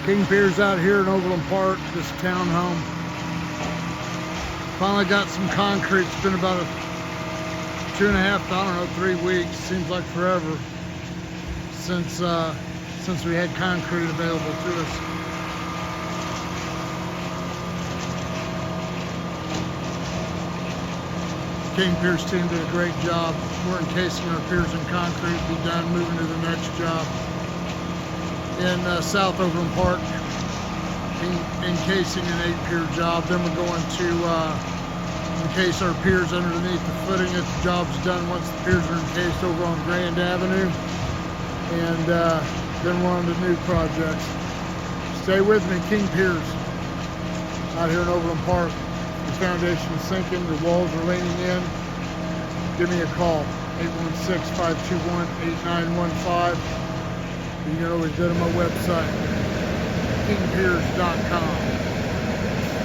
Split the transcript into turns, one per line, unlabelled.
King Piers out here in Overland Park, this townhome. Finally got some concrete. It's been about 2.5, I don't know, 3 weeks. Seems like forever since we had concrete available to us. King Piers team did a great job. We're encasing our piers in concrete. Be done moving to the next job in South Overland Park, encasing an 8-pier job. Then we're going to encase our piers underneath the footing if the job's done once the piers are encased over on Grand Avenue. And then we're on to new projects. Stay with me, King Piers out here in Overland Park. Your foundation is sinking, your walls are leaning in. Give me a call, 816-521-8915. You can always go to my website, kingpiers.com.